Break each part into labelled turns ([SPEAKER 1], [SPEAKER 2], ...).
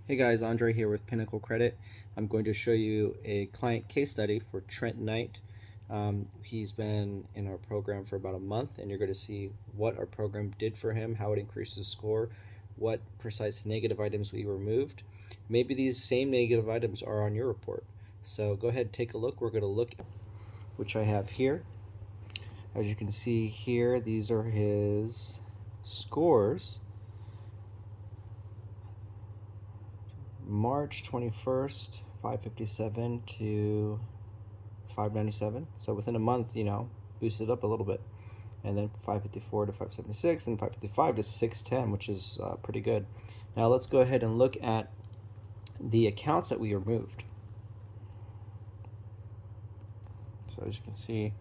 [SPEAKER 1] Hey guys, Andre here with Pinnacle Credit. I'm going to show you a client case study for Trent Knight. He's been in our program for about a month, and you're going to see what our program did for him, how it increased his score, what precise negative items we removed. Maybe these same negative items are on your report. So go ahead and take a look. We're going to look at which I have here. As you can see here, these are his scores. March 21st, 557 to 597. So within a month, boosted up a little bit. And then 554 to 576 and 555 to 610, which is pretty good. Now let's go ahead and look at the accounts that we removed. So as you can see,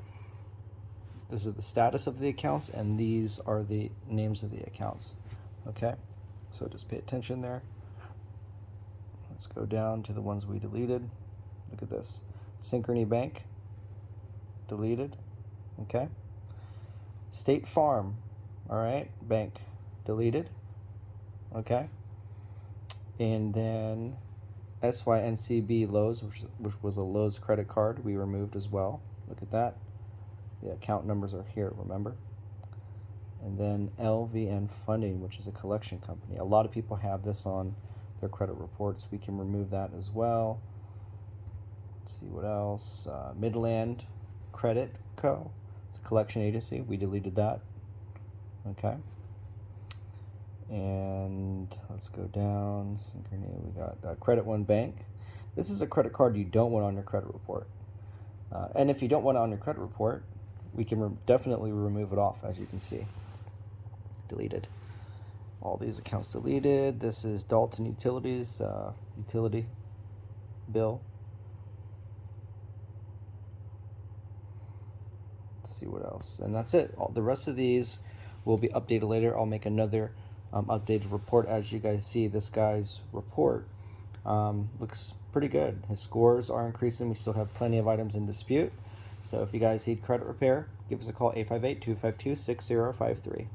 [SPEAKER 1] this is the status of the accounts, and these are the names of the accounts. Okay, so just pay attention there. Let's go down to the ones we deleted. Look at this. Synchrony Bank, deleted. Okay. State Farm, all right, bank, deleted. Okay. And then SYNCB Lowe's, which was a Lowe's credit card, we removed as well. Look at that. The account numbers are here, remember? And then LVN Funding, which is a collection company. A lot of people have this on their credit reports. We can remove that as well. Let's see what else. Midland Credit Co. It's a collection agency. We deleted that. Okay. And let's go down. Synchrony. We got Credit One Bank. This is a credit card you don't want on your credit report. And if you don't want it on your credit report, we can definitely remove it off, as you can see. Deleted. All these accounts deleted. This is Dalton Utilities, utility bill. Let's see what else. And that's it. All the rest of these will be updated later. I'll make another updated report. As you guys see, this guy's report looks pretty good. His scores are increasing. We still have plenty of items in dispute. So if you guys need credit repair, give us a call, 858-252-6053.